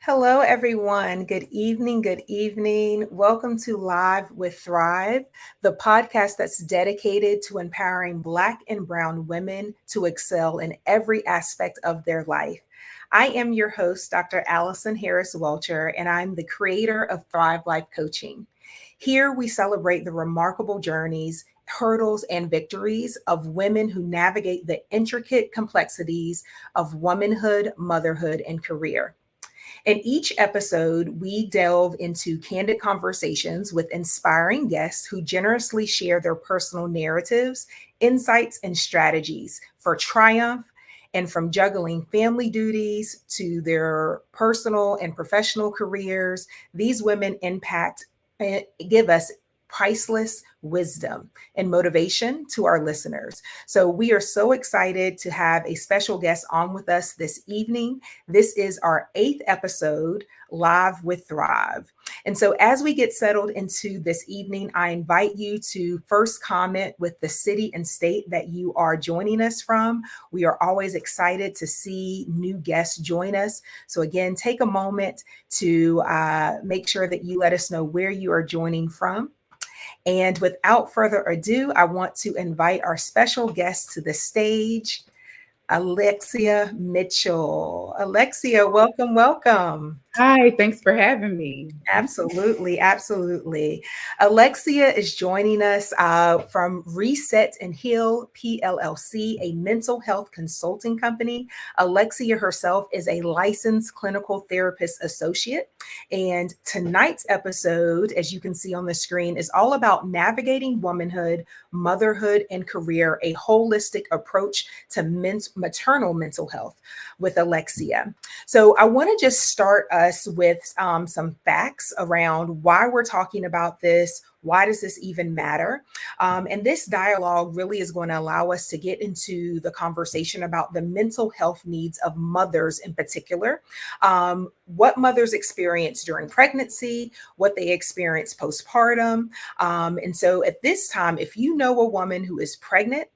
Hello, everyone. Good evening. Good evening. Welcome to Live with Thrive, the podcast that's dedicated to empowering Black and Brown women to excel in every aspect of their life. I am your host, Dr. Allison Harris Welcher, and I'm the creator of Thrive Life Coaching. Here we celebrate the remarkable journeys, hurdles, and victories of women who navigate the intricate complexities of womanhood, motherhood, and career. In each episode, we delve into candid conversations with inspiring guests who generously share their personal narratives, insights, and strategies for triumph. And from juggling family duties to their personal and professional careers, these women give us priceless wisdom and motivation to our listeners. So we are so excited to have a special guest on with us this evening. This is our 8th episode, Live with Thrive. And so as we get settled into this evening, I invite you to first comment with the city and state that you are joining us from. We are always excited to see new guests join us. So again, take a moment to make sure that you let us know where you are joining from. And without further ado, I want to invite our special guest to the stage. Alexia Mitchell. Alexia, welcome, welcome. Hi, thanks for having me. Absolutely, absolutely. Alexia is joining us from Reset and Heal PLLC, a mental health consulting company. Alexia herself is a licensed clinical therapist associate. And tonight's episode, as you can see on the screen, is all about navigating womanhood, motherhood, and career, a holistic approach to maternal mental health with Alexia. So I want to just start us with some facts around why we're talking about this. Why does this even matter? And this dialogue really is going to allow us to get into the conversation about the mental health needs of mothers in particular, what mothers experience during pregnancy, what they experience postpartum. And so at this time, if you know a woman who is pregnant,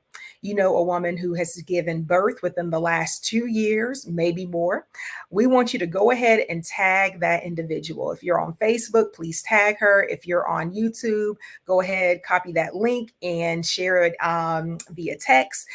you know a woman who has given birth within the last 2 years, maybe more, we want you to go ahead and tag that individual. If you're on Facebook, please tag her. If you're on YouTube, go ahead, copy that link and share it via text.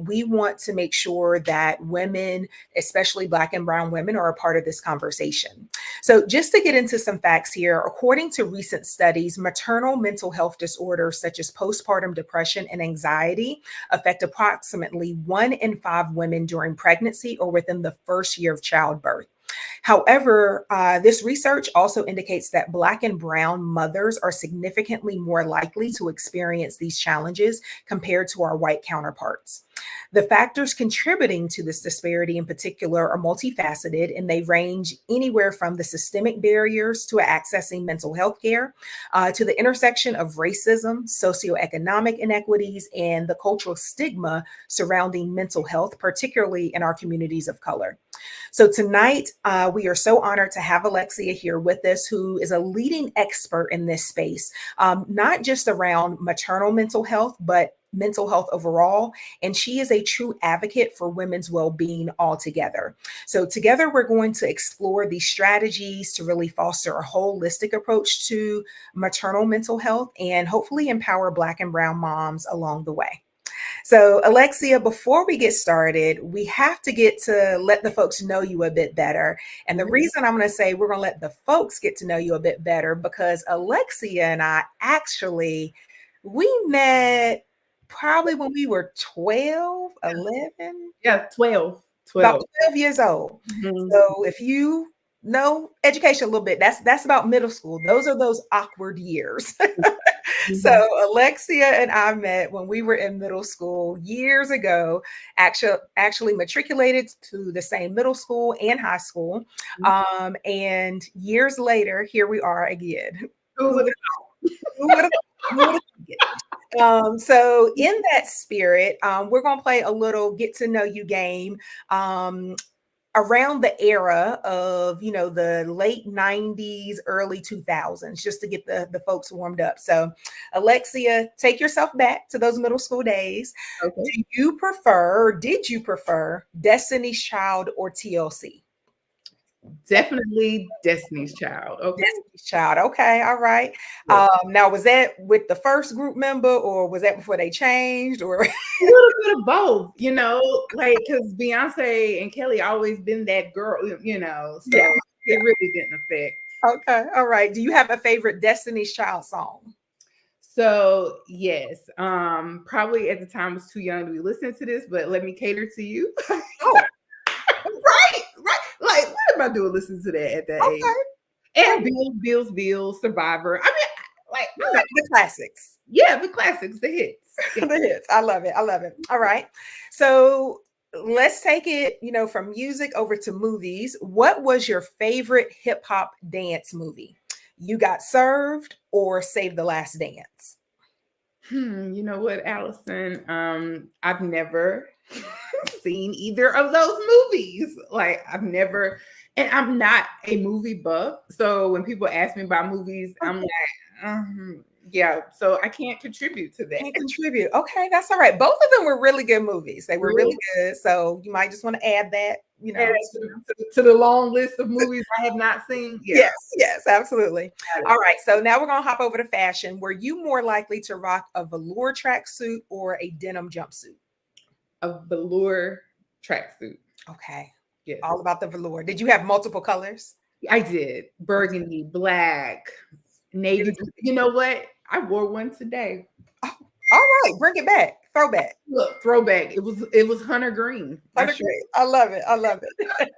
We want to make sure that women, especially Black and Brown women, are a part of this conversation. So just to get into some facts here, according to recent studies, maternal mental health disorders such as postpartum depression and anxiety affect approximately 1 in 5 women during pregnancy or within the first year of childbirth. However, this research also indicates that Black and Brown mothers are significantly more likely to experience these challenges compared to our white counterparts. The factors contributing to this disparity in particular are multifaceted, and they range anywhere from the systemic barriers to accessing mental health care to the intersection of racism, socioeconomic inequities, and the cultural stigma surrounding mental health, particularly in our communities of color. So tonight, we are so honored to have Alexia here with us, who is a leading expert in this space, not just around maternal mental health, but mental health overall. And she is a true advocate for women's well-being altogether. So together, we're going to explore these strategies to really foster a holistic approach to maternal mental health and hopefully empower Black and Brown moms along the way. So, Alexia, before we get started, we have to get to let the folks know you a bit better. And the reason I'm going to say we're going to let the folks get to know you a bit better because Alexia and I actually, we met probably when we were 12, 11, Yeah, 12. about 12 years old. Mhm. So if you know education a little bit, that's about middle school. Those are those awkward years. So Mhm. Alexia and I met when we were in middle school years ago, actually matriculated to the same middle school and high school. And years later, here we are again. Who Who would would who would have who would have thunk it? So in that spirit, we're gonna play a little get to know you game. Um, Around the era of the late 90s, early 2000s, just to get the folks warmed up. So Alexia, take yourself back to those middle school days. Okay. Did you prefer Destiny's Child or TLC? Definitely Destiny's Child. Okay. Destiny's Child. Okay, all right. Yeah. Now, was that with the first group member, or was that before they changed? Or A little bit of both, like because Beyonce and Kelly always been that girl, so yeah, yeah. it really didn't affect. Okay, all right. Do you have a favorite Destiny's Child song? So yes, probably at the time was too young to be listening to this, but let me cater to you. Oh, Right. Like, what am I doing listening to that at that age? okay. And Bills, Survivor. I mean, like, You know, the classics. yeah, the classics, the hits. Yeah. The hits. I love it. I love it. All right. So let's take it, from music over to movies. What was your favorite hip hop dance movie? You Got Served or Save the Last Dance? You know what, Allison? I've never seen either of those movies. Like, I've never, and I'm not a movie buff. So when people ask me about movies, I'm like, yeah. So I can't contribute to that. Can't contribute. Okay, that's all right. Both of them were really good movies. They were Really? really good. So you might just want to add that, Add it to the long list of movies I have not seen. Yeah. Yes, yes, absolutely. All right, so now we're gonna hop over to fashion. Were you more likely to rock a velour tracksuit or a denim jumpsuit? A velour tracksuit. Okay. Yes. All about the velour. Did you have multiple colors? I did. Burgundy, black, navy blue. You know what? I wore one today. Oh, all right. Bring it back. Throwback. Look, throwback. It was hunter green. I love it. I love it.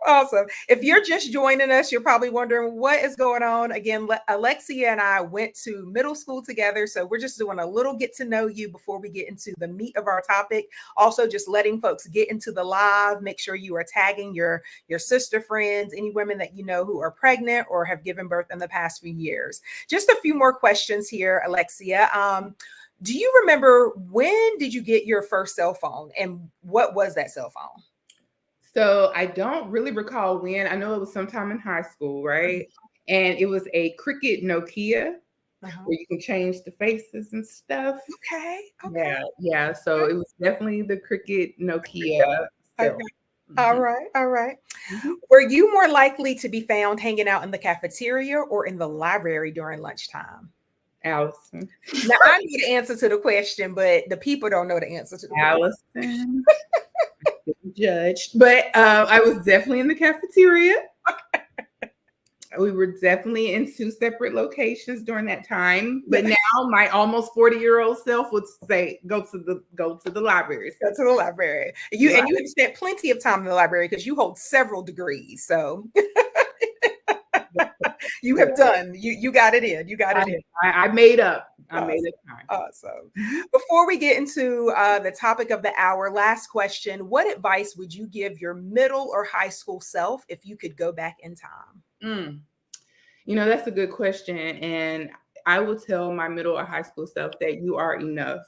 Awesome. If you're just joining us, you're probably wondering what is going on. Again, Alexia and I went to middle school together. So we're just doing a little get to know you before we get into the meat of our topic. Also, just letting folks get into the live. Make sure you are tagging your sister friends, any women that you know who are pregnant or have given birth in the past few years. Just a few more questions here, Alexia. Do you remember when did you get your first cell phone and what was that cell phone? So I don't really recall when. I know it was sometime in high school, right? And it was a Cricket Nokia where you can change the faces and stuff. Okay. Yeah. So it was definitely the Cricket Nokia. Okay. All right. Were you more likely to be found hanging out in the cafeteria or in the library during lunchtime? Allison. Now, I need the answer to the question, but the people don't know the answer to the question. Judged, but I was definitely in the cafeteria. We were definitely in two separate locations during that time. But now my almost 40-year-old self would say, go to the library. Go to the library. And you have spent plenty of time in the library because you hold several degrees. So you have done, you got it in. You got it in. I made up. I made it time. Awesome. Before we get into the topic of the hour, last question. What advice would you give your middle or high school self if you could go back in time? That's a good question. And I will tell my middle or high school self that you are enough.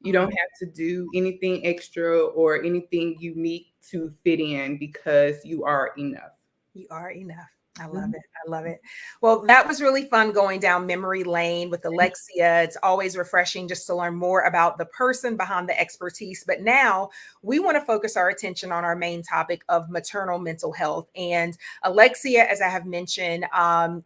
You don't have to do anything extra or anything unique to fit in because you are enough. You are enough. I love it. I love it. Well, that was really fun going down memory lane with Alexia. It's always refreshing just to learn more about the person behind the expertise. But now we want to focus our attention on our main topic of maternal mental health. And Alexia, as I have mentioned,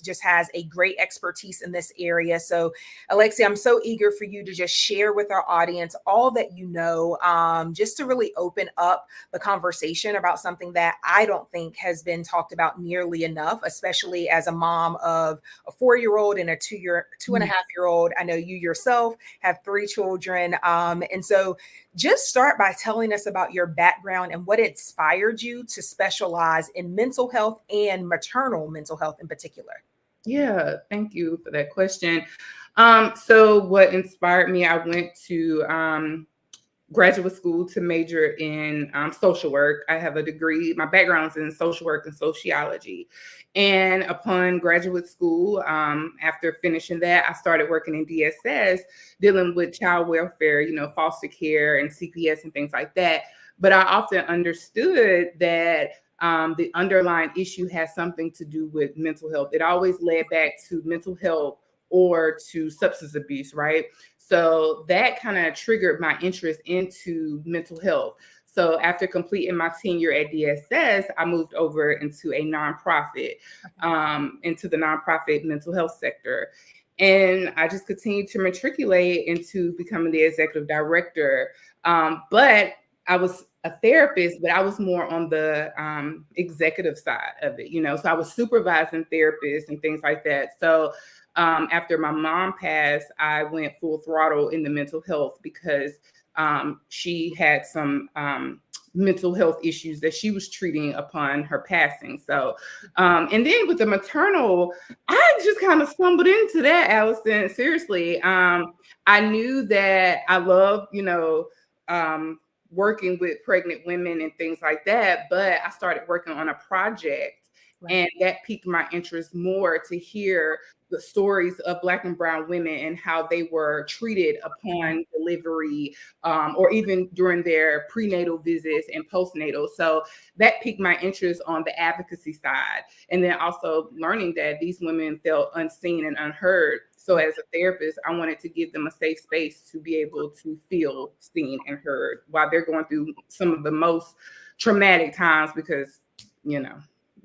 just has a great expertise in this area. So Alexia, I'm so eager for you to just share with our audience all that you know, just to really open up the conversation about something that I don't think has been talked about nearly enough, especially as a mom of a 4-year-old and a 2.5-year-old. I know you yourself have 3 children. And so just start by telling us about your background and what inspired you to specialize in mental health and maternal mental health in particular. Yeah, thank you for that question. So what inspired me, I went to graduate school to major in social work. I have a degree. My background is in social work and sociology. And upon graduate school, after finishing that, I started working in DSS, dealing with child welfare, foster care and CPS and things like that. But I often understood that the underlying issue has something to do with mental health. It always led back to mental health or to substance abuse, right? So that kind of triggered my interest into mental health. So after completing my tenure at DSS, I moved over into a nonprofit, into the nonprofit mental health sector. And I just continued to matriculate into becoming the executive director. But I was a therapist, but I was more on the executive side of it, so I was supervising therapists and things like that. So after my mom passed, I went full throttle in the mental health because she had some mental health issues that she was treating upon her passing. So, and then with the maternal, I just kind of stumbled into that, Allison. Seriously, I knew that I loved, working with pregnant women and things like that, but I started working on a project. Right. And that piqued my interest more to hear the stories of Black and brown women and how they were treated upon delivery, or even during their prenatal visits and postnatal. So that piqued my interest on the advocacy side. And then also learning that these women felt unseen and unheard. So as a therapist, I wanted to give them a safe space to be able to feel seen and heard while they're going through some of the most traumatic times because,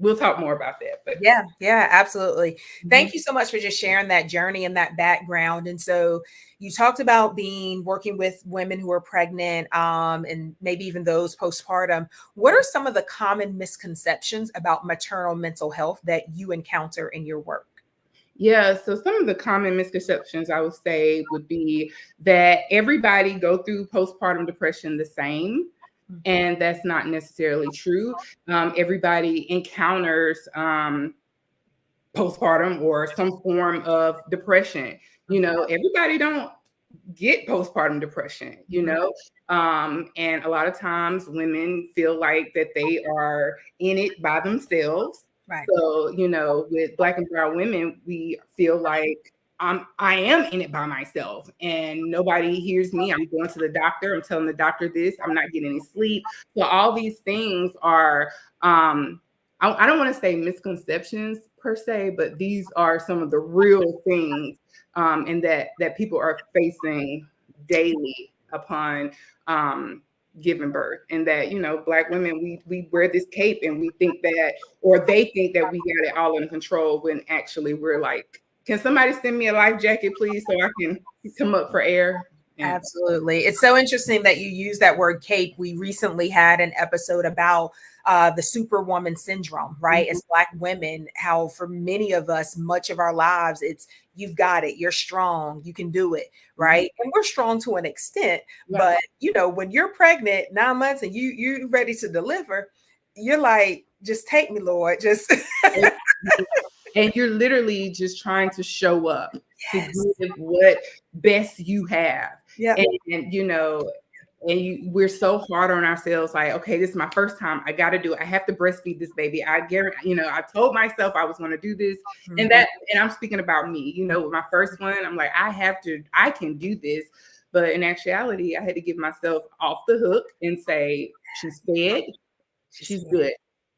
we'll talk more about that. But yeah, absolutely. Thank you so much for just sharing that journey and that background. And so you talked about working with women who are pregnant, and maybe even those postpartum. What are some of the common misconceptions about maternal mental health that you encounter in your work? Yeah, so some of the common misconceptions I would say would be that everybody go through postpartum depression the same, and that's not necessarily true. Everybody encounters postpartum or some form of depression. You know, everybody don't get postpartum depression, you know? And a lot of times women feel like that they are in it by themselves. Right. So, you know, with Black and brown women, we feel like I am in it by myself and nobody hears me. I'm going to the doctor. I'm telling the doctor this. I'm not getting any sleep. So all these things are, I don't want to say misconceptions per se, but these are some of the real things, and that people are facing daily upon giving birth. And that, you know, Black women, we wear this cape and we think that, or they think that we got it all under control, when actually we're like, can somebody send me a life jacket, please, so I can come up for air? Yeah. Absolutely. It's so interesting that you use that word cape. We recently had an episode about the superwoman syndrome, right? As Black women, how for many of us, much of our lives, it's you've got it, you're strong, you can do it, right? And we're strong to an extent, but you know, when you're pregnant 9 months and you're ready to deliver, you're like, just take me, Lord, just And you're literally just trying to show up to give what best you have. Yeah. And you know, we're so hard on ourselves, like, okay, this is my first time. I got to do it. I have to breastfeed this baby. I guarantee, you know, I told myself I was going to do this. And I'm speaking about me, you know, with my first one, I'm like, I can do this. But in actuality, I had to give myself off the hook and say, she's fed, she's good.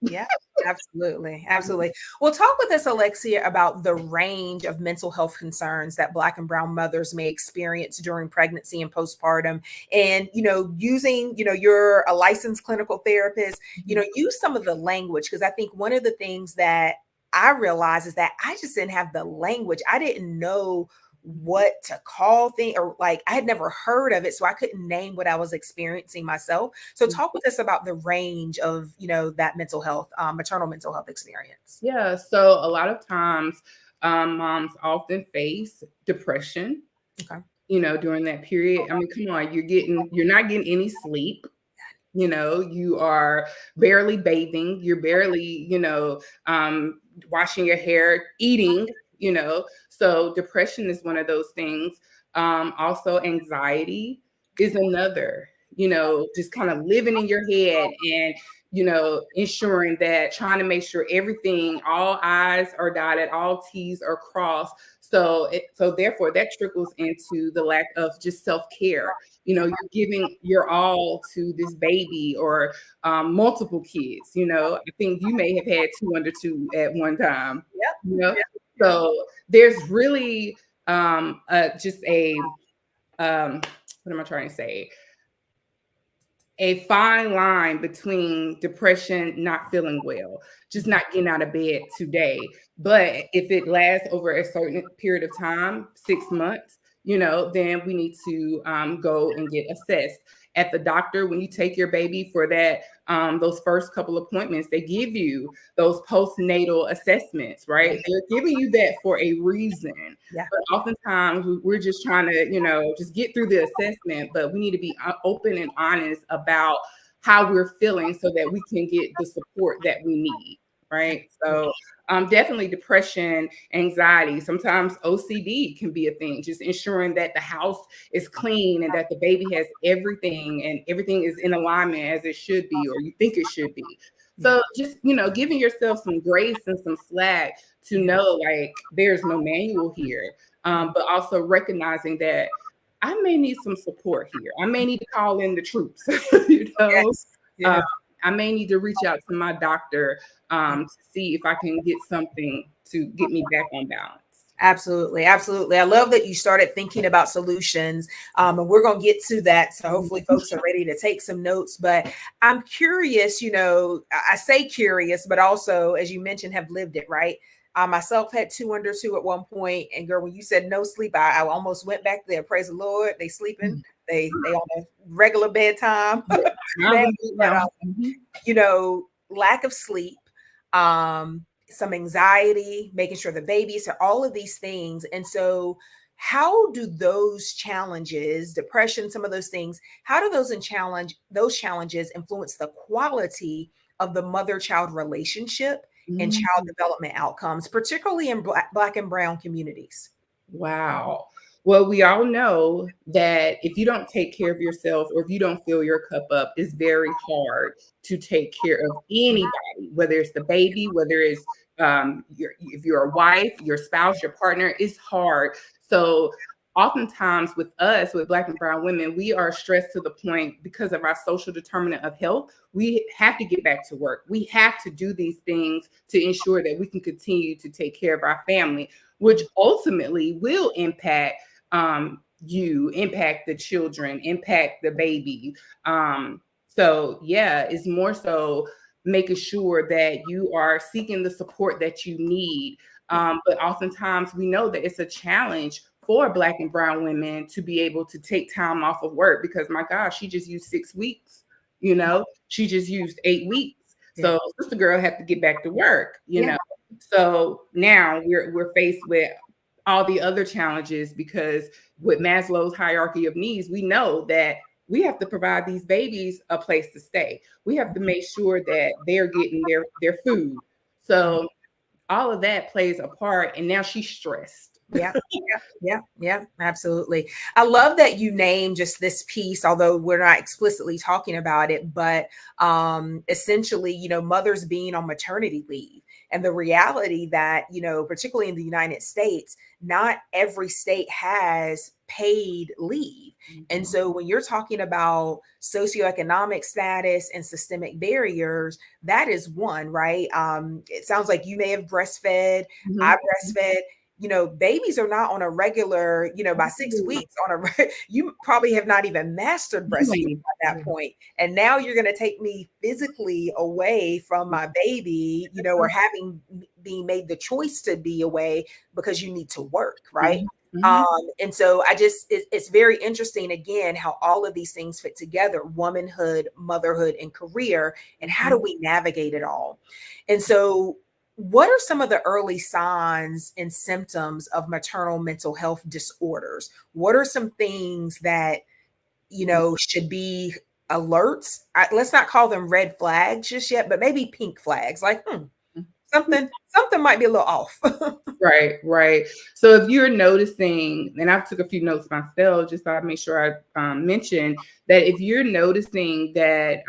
Yeah, absolutely. Absolutely. Well, talk with us, Alexia, about the range of mental health concerns that Black and brown mothers may experience during pregnancy and postpartum. And, you know, using, you know, you're a licensed clinical therapist, you know, use some of the language, because I think one of the things that I realized is that I just didn't have the language. I didn't know what to call thing, or like I had never heard of it, so I couldn't name what I was experiencing myself. So talk with us about the range of, you know, that mental health, maternal mental health experience. Yeah, so a lot of times moms often face depression, you know, during that period. I mean, come on, you're not getting any sleep. You know, you are barely bathing, you're barely, you know, washing your hair, eating, you know. So depression is one of those things. Also, anxiety is another, you know, just kind of living in your head and, you know, ensuring that, trying to make sure everything, all I's are dotted, all T's are crossed. So therefore that trickles into the lack of just self-care. You know, you're giving your all to this baby, or multiple kids. You know, I think you may have had 2 under 2 at one time. You know, so there's really just a what am I trying to say? A fine line between depression, not feeling well, just not getting out of bed today. But if it lasts over a certain period of time, 6 months, you know, then we need to go and get assessed at the doctor. When you take your baby for that, those first couple appointments, they give you those postnatal assessments, right? They're giving you that for a reason. Yeah. But oftentimes we're just trying to, you know, just get through the assessment, but we need to be open and honest about how we're feeling so that we can get the support that we need. Right. So definitely depression, anxiety, sometimes OCD can be a thing, just ensuring that the house is clean and that the baby has everything and everything is in alignment as it should be, or you think it should be. So just, you know, giving yourself some grace and some slack to know, like, there's no manual here, but also recognizing that I may need some support here. I may need to call in the troops, you know. I may need to reach out to my doctor to see if I can get something to get me back on balance. Absolutely. Absolutely. I love that you started thinking about solutions. And we're going to get to that. So hopefully folks are ready to take some notes. But I'm curious, I say curious, but also, as you mentioned, have lived it, right? I myself had two under two at one point. And girl, when you said no sleep, I almost went back there. Praise the Lord. They sleeping. They on a regular bedtime. Yeah. Man, but Mhm. lack of sleep, some anxiety, making sure the babies are all of these things. And so, how do those challenges, depression, some of those things, how do those challenges influence the quality of the mother-child relationship and Mhm. child development outcomes, particularly in black and brown communities? Wow. Well, we all know that if you don't take care of yourself or if you don't fill your cup up, it's very hard to take care of anybody, whether it's the baby, whether it's if you're a wife, your spouse, your partner, it's hard. So oftentimes with us, with Black and brown women, we are stressed to the point because of our social determinant of health. We have to get back to work. We have to do these things to ensure that we can continue to take care of our family, which ultimately will impact impact the children, impact the baby. So yeah, it's more so making sure that you are seeking the support that you need. But oftentimes we know that it's a challenge for Black and brown women to be able to take time off of work because my gosh, she just used 6 weeks, she just used 8 weeks. Yeah. So sister girl had to get back to work, Yeah. So now we're faced with all the other challenges because with Maslow's hierarchy of needs, we know that we have to provide these babies a place to stay. We have to make sure that they're getting their food. So all of that plays a part, and now she's stressed. Yeah, yeah, absolutely. I love that you named just this piece, although we're not explicitly talking about it, but essentially, mothers being on maternity leave and the reality that, particularly in the United States, not every state has paid leave. And so when you're talking about socioeconomic status and systemic barriers, that is one, right? It sounds like you may have breastfed, I breastfed. Babies are not on a regular, by 6 weeks on a, you probably have not even mastered breastfeeding at that point. And now you're going to take me physically away from my baby, or being made the choice to be away because you need to work. Right. And so it's very interesting again, how all of these things fit together: womanhood, motherhood, and career. And how do we navigate it all? And so, what are some of the early signs and symptoms of maternal mental health disorders? What are some things that, should be alerts? Let's not call them red flags just yet, but maybe pink flags, like, something might be a little off. Right. So if you're noticing, and I took a few notes myself, just so I make sure I mention that if you're noticing that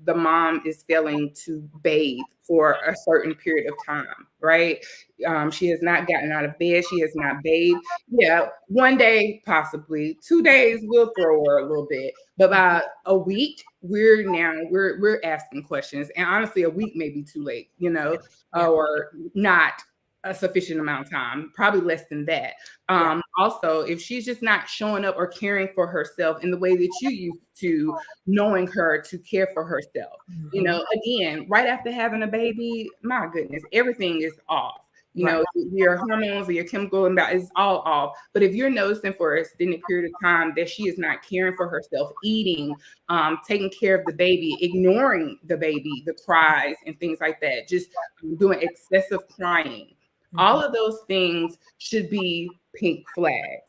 the mom is failing to bathe for a certain period of time, right? She has not gotten out of bed. She has not bathed. Yeah, one day, possibly 2 days, we'll throw her a little bit. But by a week, we're asking questions. And honestly, a week may be too late, or not a sufficient amount of time, probably less than that. Also, if she's just not showing up or caring for herself in the way that you used to, knowing her to care for herself, again, right after having a baby, my goodness, everything is off. Your hormones or your chemical imbalance is all off. But if you're noticing for an extended period of time that she is not caring for herself, eating, taking care of the baby, ignoring the baby, the cries and things like that, just doing excessive crying, all of those things should be pink flags.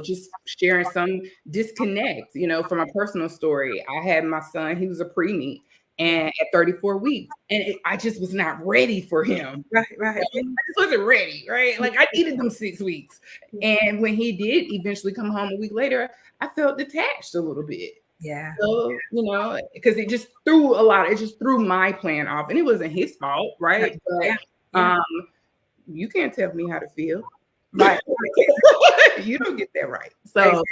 Just sharing some disconnect, from a personal story. I had my son, he was a preemie, and at 34 weeks, and I just was not ready for him. Right. I just wasn't ready, right? Like I needed them 6 weeks. And when he did eventually come home a week later, I felt detached a little bit. Yeah. So, because it just threw my plan off. And it wasn't his fault, right? But you can't tell me how to feel. Right. You don't get that right. So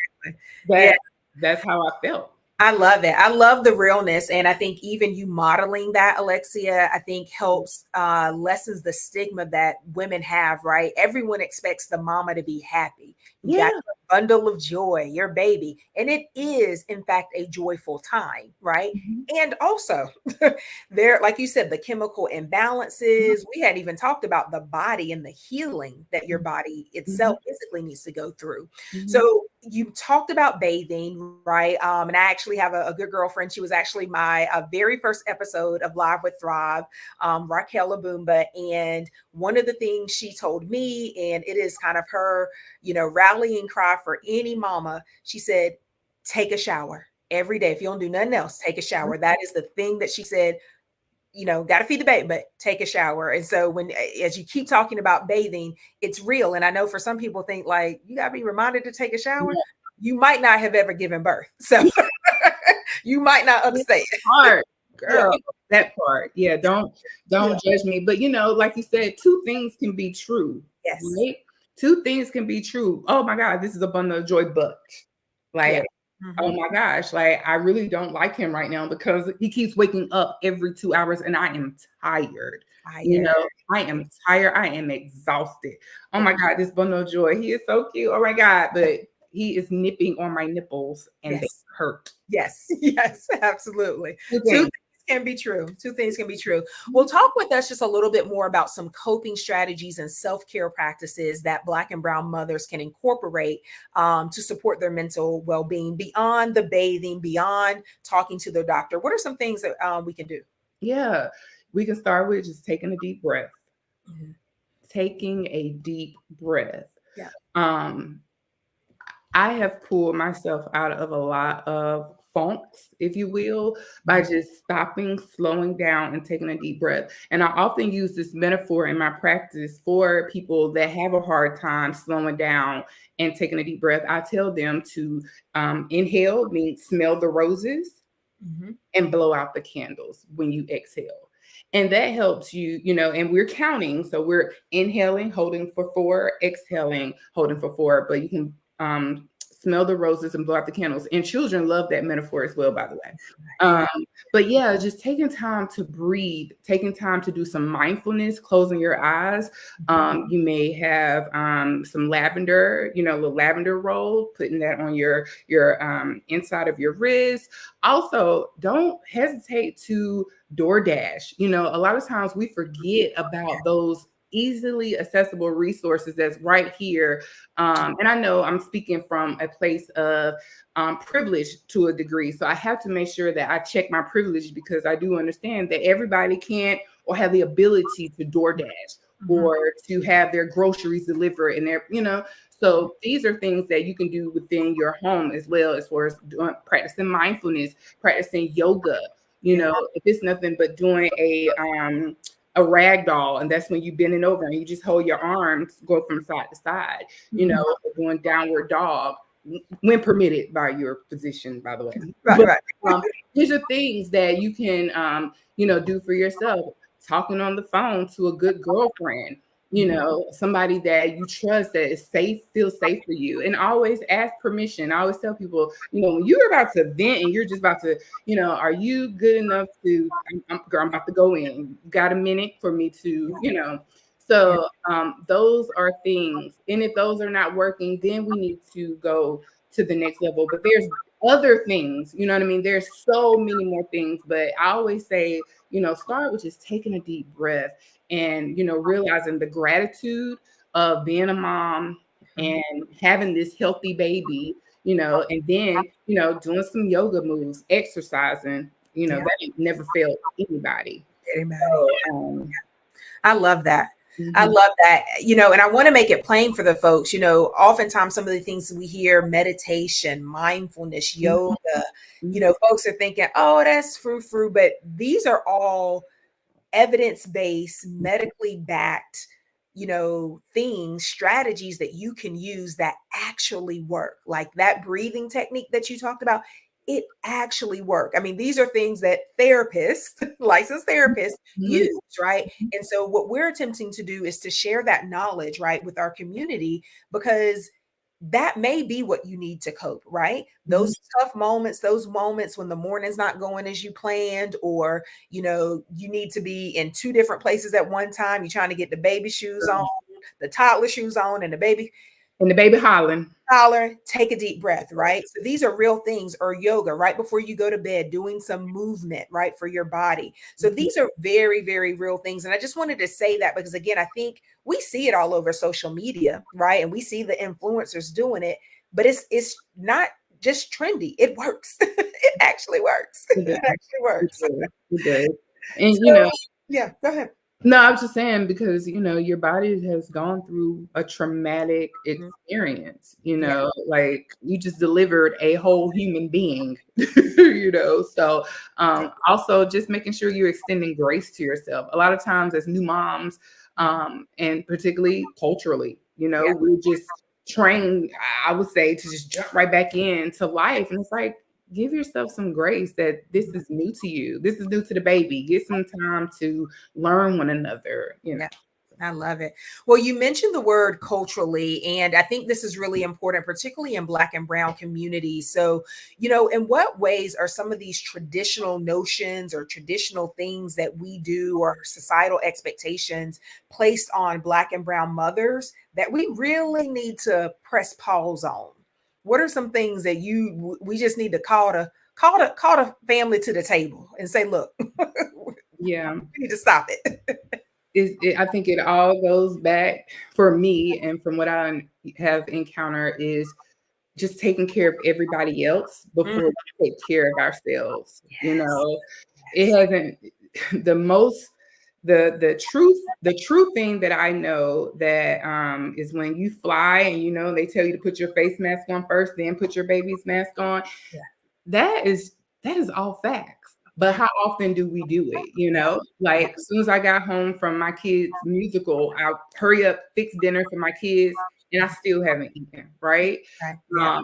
that's how I felt. I love it. I love the realness. And I think even you modeling that, Alexia, I think helps lessens the stigma that women have, right? Everyone expects the mama to be happy. You got Yeah. your bundle of joy, your baby. And it is, in fact, a joyful time, right? Mhm. And also, there, like you said, the chemical imbalances. We hadn't even talked about the body and the healing that your body Mhm. itself physically needs to go through. Mhm. So you talked about bathing, right? And I actually have a good girlfriend. She was actually my very first episode of Live with Thrive, Raquel Abumba. And one of the things she told me, and it is kind of her, rallying cry for any mama, she said, take a shower every day. If you don't do nothing else, take a shower. That is the thing that she said, got to feed the baby, but take a shower. And so as you keep talking about bathing, it's real. And I know for some people think like, you got to be reminded to take a shower. Yeah. You might not have ever given birth. So you might not It's understand. hard, Yeah. girl. That part. Yeah, Yeah. don't judge me. But like you said, two things can be true, Yes. right? Two things can be true. Oh my God, this is a bundle of joy, but Yeah. like, oh Mhm. my gosh, like I really don't like him right now because he keeps waking up every 2 hours and I am tired. Fire. I am tired. I am exhausted. Oh Yeah. my God, this bundle of joy. He is so cute. Oh my God. But he is nipping on my nipples and they Yes. hurt. Yes, yes, absolutely. Two Two things. things can be true. Two things can be true. Well, talk with us just a little bit more about some coping strategies and self-care practices that Black and Brown mothers can incorporate to support their mental well-being beyond the bathing, beyond talking to their doctor. What are some things that we can do? Yeah. We can start with just taking a deep breath. Mhm. Taking a deep breath. Yeah. Um, I have pulled myself out of a lot of funks, if you will, by Mhm. just stopping, slowing down, and taking a deep breath. And I often use this metaphor in my practice for people that have a hard time slowing down and taking a deep breath. I tell them to inhale, means smell the roses, Mhm. and blow out the candles when you exhale. And that helps you, and we're counting. So we're inhaling, holding for 4, exhaling, holding for 4. But you can smell the roses and blow out the candles. And children love that metaphor as well, by the way. Um, Yeah. but yeah, just taking time to breathe, taking time to do some mindfulness, closing your eyes. You may have some lavender, a little lavender roll, putting that on your inside of your wrist. Also, don't hesitate to DoorDash. A lot of times we forget about those easily accessible resources that's right here. And I know I'm speaking from a place of privilege to a degree. So I have to make sure that I check my privilege because I do understand that everybody can't or have the ability to DoorDash Mhm. or to have their groceries delivered and so these are things that you can do within your home as well, as far as practicing mindfulness, practicing yoga. Yeah. If it's nothing but doing a rag doll, and that's when you bending over and you just hold your arms, go from side to side. Mhm. Doing downward dog when permitted by your physician, by the way. Right, But right. these are things that you can do for yourself. Talking on the phone to a good girlfriend, somebody that you trust that is safe, feels safe for you. And always ask permission. I always tell people, when you're about to vent and you're just about to, are you good enough to, girl, I'm about to go in. You got a minute for me to. Yeah. So those are things. And if those are not working, then we need to go to the next level. But there's other things, you know what I mean? There's so many more things, but I always say, start with just taking a deep breath and, realizing the gratitude of being a mom Mhm. and having this healthy baby, and then, doing some yoga moves, exercising, Yeah. that ain't never failed anybody. Anybody. So, I love that. I mhm, love that. And I want to make it plain for the folks. Oftentimes some of the things we hear, meditation, mindfulness, mhm, yoga, mhm, folks are thinking, oh, that's frou-frou. But these are all evidence-based, medically backed, things, strategies that you can use that actually work. Like that breathing technique that you talked about, it actually work. I mean, these are things that therapists, licensed therapists mhm, use, right? And so what we're attempting to do is to share that knowledge, right, with our community because that may be what you need to cope, right? Those tough moments, those moments when the morning's not going as you planned, or, you need to be in two different places at one time. You're trying to get the baby shoes on, the toddler shoes on, and the baby hollering. take a deep breath, right? So these are real things, or yoga right before you go to bed, doing some movement, right, for your body. So these are very, very real things. And I just wanted to say that because, again, I think we see it all over social media, right? And we see the influencers doing it, but it's not just trendy. It works. It actually works. It It actually works. does. And, So, yeah, go ahead. no, I was just saying because, your body has gone through a traumatic experience, like you just delivered a whole human being, So also just making sure you're extending grace to yourself. A lot of times as new moms, and particularly culturally, we're just trained, I would say, to just jump right back into life. And it's like, give yourself some grace that this is new to you. This is new to the baby. Get some time to learn one another, Yeah. I love it. Well, you mentioned the word culturally, and I think this is really important, particularly in Black and Brown communities. So, in what ways are some of these traditional notions or traditional things that we do or societal expectations placed on Black and Brown mothers that we really need to press pause on? What are some things that we just need to call the family to the table and say, look, yeah, we need to stop it. I think it all goes back for me, and from what I have encountered, is just taking care of everybody else before we take care of ourselves. It hasn't the most the true thing that I know that is when you fly and they tell you to put your face mask on first, then put your baby's mask on. Yeah. That is all facts. But how often do we do it? Like as soon as I got home from my kids' musical, I'll hurry up, fix dinner for my kids, and I still haven't eaten, right? Right. Yeah.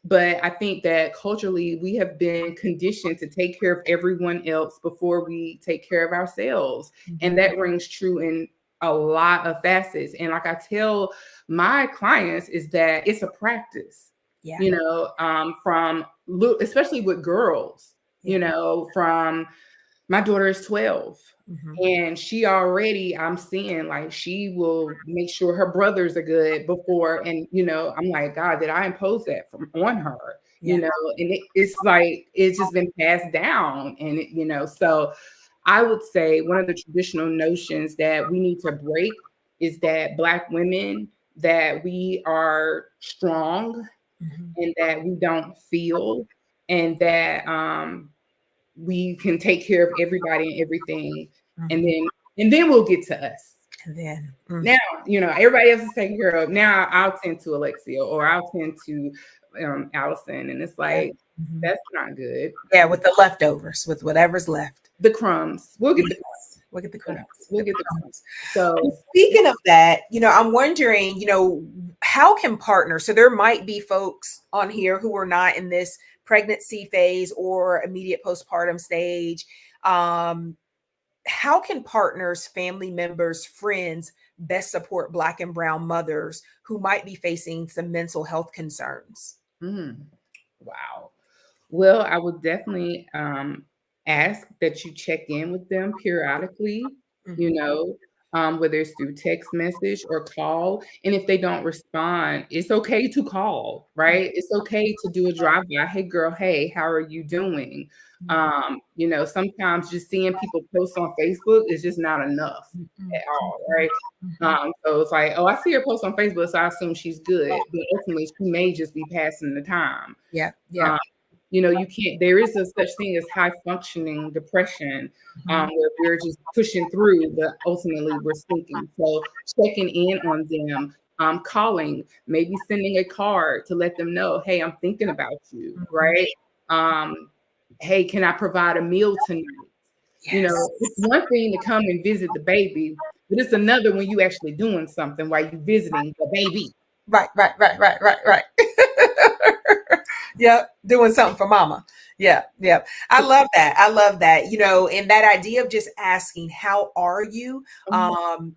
But I think that culturally we have been conditioned to take care of everyone else before we take care of ourselves. And that rings true in a lot of facets. And like I tell my clients is that it's a practice, from especially with girls, from my daughter is 12. And she already, I'm seeing like she will make sure her brothers are good before. And, I'm like, God, did I impose that on her? And it's like, it's just been passed down. And, so I would say one of the traditional notions that we need to break is that Black women, that we are strong and that we don't feel, and that we can take care of everybody and everything. And then we'll get to us. And then now, everybody else is taken care of. Now I'll tend to Alexia, or I'll tend to Allison. And it's like, that's not good. Yeah, with the leftovers, with whatever's left. The crumbs. We'll get the crumbs. We'll get the crumbs. We'll get the crumbs. So speaking of that, I'm wondering, how can partners, so there might be folks on here who are not in this pregnancy phase or immediate postpartum stage. How can partners, family members, friends best support Black and Brown mothers who might be facing some mental health concerns? Wow. Well, I would definitely ask that you check in with them periodically, whether it's through text message or call. And if they don't respond, it's okay to call, right? It's okay to do a drive-by. Hey, girl, hey, how are you doing? Sometimes just seeing people post on Facebook is just not enough at all, right? So it's like, oh, I see her post on Facebook, so I assume she's good. But ultimately, she may just be passing the time. Yeah. You can't, there is a such thing as high functioning depression, where we're just pushing through, but ultimately we're sinking. So checking in on them, calling, maybe sending a card to let them know, hey, I'm thinking about you, right? Hey, can I provide a meal tonight? It's one thing to come and visit the baby, but it's another when you actually doing something while you visiting the baby. Right. Yep, doing something for mama. Yeah. I love that. And that idea of just asking, how are you?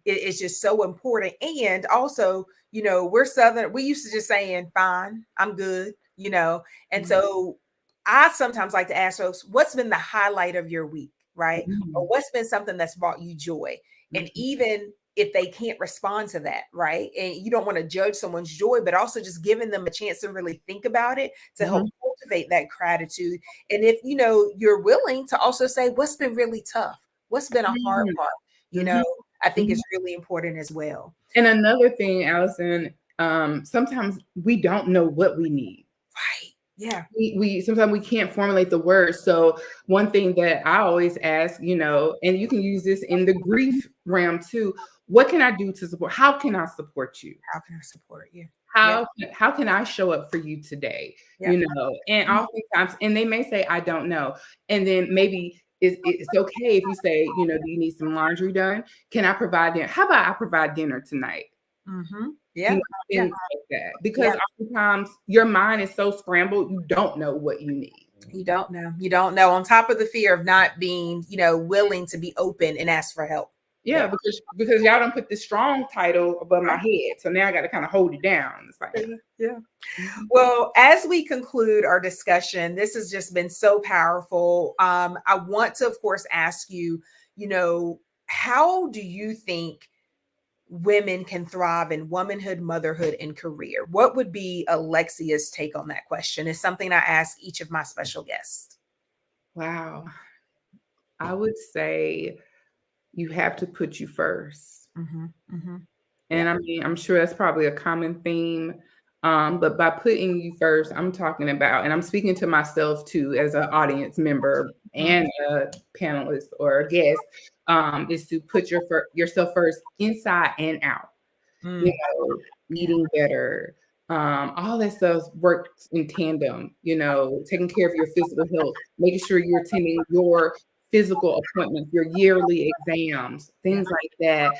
It is just so important. And also, we're Southern. We used to just saying, fine, I'm good, And Mhm. so I sometimes like to ask folks, what's been the highlight of your week, right? Or Mhm. what's been something that's brought you joy? And Mhm. even if they can't respond to that, right? And you don't want to judge someone's joy, but also just giving them a chance to really think about it to help Mhm. cultivate that gratitude. And if you're willing to also say, what's been really tough? What's been a hard Mhm. part? You know, Mhm. I think Mhm. it's really important as well. And another thing, Allison, sometimes we don't know what we need. Right. Yeah. We sometimes we can't formulate the words. So one thing that I always ask, and you can use this in the grief realm too. What can I do to support? How can I support you? How can I support you? Yeah. How can I show up for you today? Yeah. And Mhm. oftentimes, and they may say, I don't know. And then maybe it's okay if you say, do you need some laundry done? Can I provide dinner? How about I provide dinner tonight? Yeah. Yeah. Things like that. Because Yeah. oftentimes your mind is so scrambled, you don't know what you need. You don't know. You don't know. On top of the fear of not being, willing to be open and ask for help. Yeah, Yeah. because y'all don't put the strong title above my head. So now I got to kind of hold it down. It's like, Yeah. mhm. Well, as we conclude our discussion, this has just been so powerful. I want to, of course, ask you, how do you think women can thrive in womanhood, motherhood, and career? What would be Alexia's take on that question? It's something I ask each of my special guests. Wow. I would say you have to put you first. Mm-hmm, mm-hmm. Yeah. And I mean, I'm sure that's probably a common theme. But by putting you first, I'm talking about, and I'm speaking to myself too, as an audience member and a panelist or a guest, is to put yourself first inside and out. You Mm, know, yeah. eating better, all that stuff works in tandem, taking care of your physical health, making sure you're attending your physical appointments, your yearly exams, Yeah. things like that.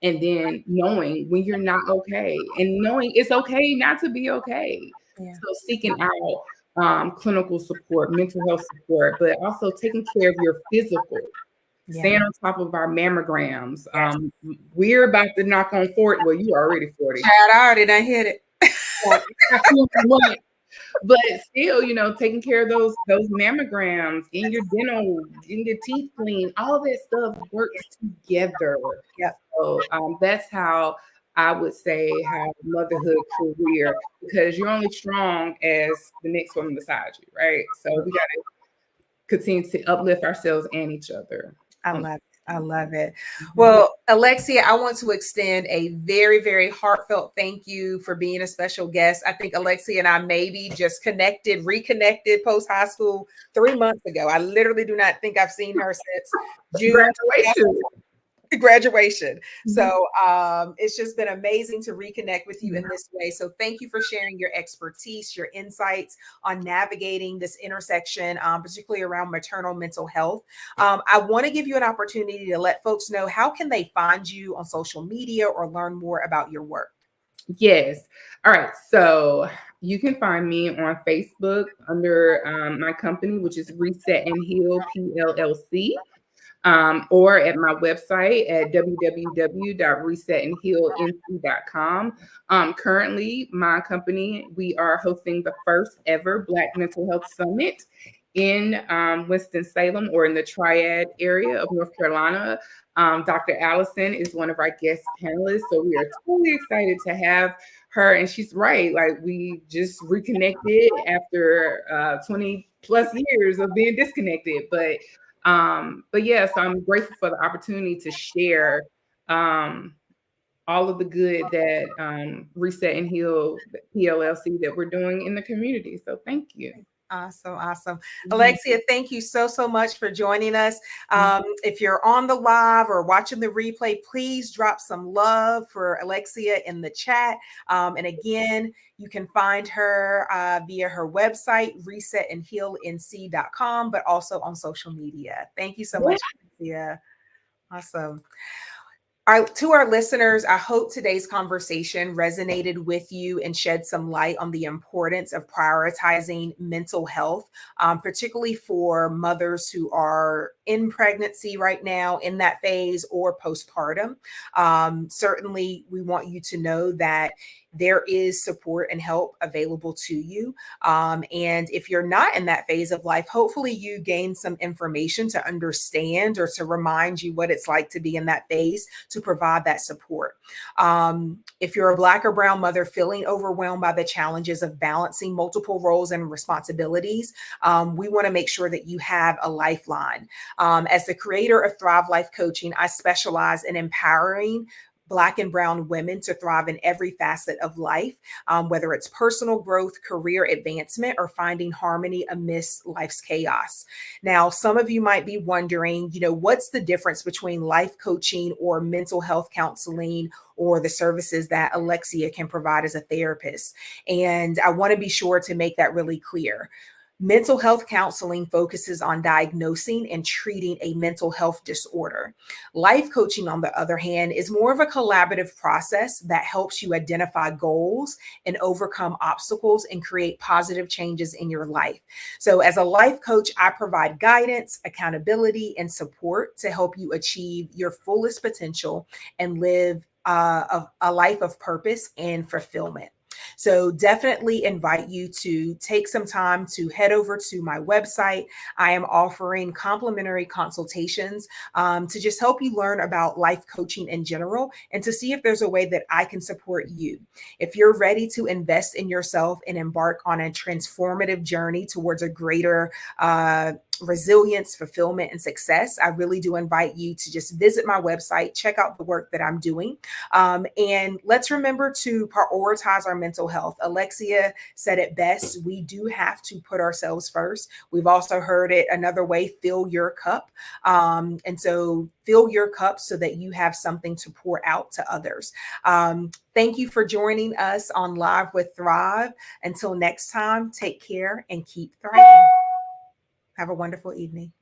And then knowing when you're not okay and knowing it's okay not to be okay. Yeah. So seeking out clinical support, mental health support, but also taking care of your physical, Yeah. staying on top of our mammograms. Yes. We're about to knock on 40. Well, you already 40. Child, I already done hit it. But still, taking care of those mammograms, getting your dental, getting your teeth clean, all that stuff works together. Yeah. So that's how I would say how motherhood career, because you're only strong as the next woman beside you, right? So we got to continue to uplift ourselves and each other. I love it. I love it. Mhm. Well, Alexia, I want to extend a very, very heartfelt thank you for being a special guest. I think Alexia and I maybe just reconnected post high school 3 months ago. I literally do not think I've seen her since June Graduation. graduation. Mhm. So it's just been amazing to reconnect with you in Mhm. this way. So thank you for sharing your expertise, your insights on navigating this intersection, particularly around maternal mental health. I want to give you an opportunity to let folks know, how can they find you on social media or learn more about your work? Yes. All right. So you can find me on Facebook under my company, which is Reset and Heal PLLC, or at my website at www.resetandhealnc.com. Currently, my company, we are hosting the first ever Black Mental Health Summit in Winston-Salem, or in the Triad area of North Carolina. Dr. Allison is one of our guest panelists, so we are totally excited to have her. And she's right, like we just reconnected after 20 plus years of being disconnected. But yeah, so I'm grateful for the opportunity to share all of the good that Reset and Heal PLLC that we're doing in the community. So thank you. Awesome. Awesome. Mhm. Alexia, thank you so, so much for joining us. Mhm. If you're on the live or watching the replay, please drop some love for Alexia in the chat. And again, you can find her via her website, resetandhealnc.com, but also on social media. Thank you so Yeah. much, Alexia. Awesome. To our listeners, I hope today's conversation resonated with you and shed some light on the importance of prioritizing mental health, particularly for mothers who are in pregnancy right now, in that phase, or postpartum. Certainly, we want you to know that there is support and help available to you. And if you're not in that phase of life, hopefully you gain some information to understand or to remind you what it's like to be in that phase to provide that support. If you're a Black or Brown mother feeling overwhelmed by the challenges of balancing multiple roles and responsibilities, we want to make sure that you have a lifeline. As the creator of Thrive Life Coaching, I specialize in empowering Black and Brown women to thrive in every facet of life, whether it's personal growth, career advancement, or finding harmony amidst life's chaos. Now, some of you might be wondering, what's the difference between life coaching or mental health counseling or the services that Alexia can provide as a therapist? And I want to be sure to make that really clear. Mental health counseling focuses on diagnosing and treating a mental health disorder. Life coaching, on the other hand, is more of a collaborative process that helps you identify goals and overcome obstacles and create positive changes in your life. So, as a life coach, I provide guidance, accountability, and support to help you achieve your fullest potential and live a life of purpose and fulfillment. So definitely invite you to take some time to head over to my website. I am offering complimentary consultations to just help you learn about life coaching in general and to see if there's a way that I can support you. If you're ready to invest in yourself and embark on a transformative journey towards a greater resilience, fulfillment, and success, I really do invite you to just visit my website, check out the work that I'm doing. And let's remember to prioritize our mental health. Alexia said it best. We do have to put ourselves first. We've also heard it another way, fill your cup. And so fill your cup so that you have something to pour out to others. Thank you for joining us on Live with Thrive. Until next time, take care and keep thriving. Have a wonderful evening.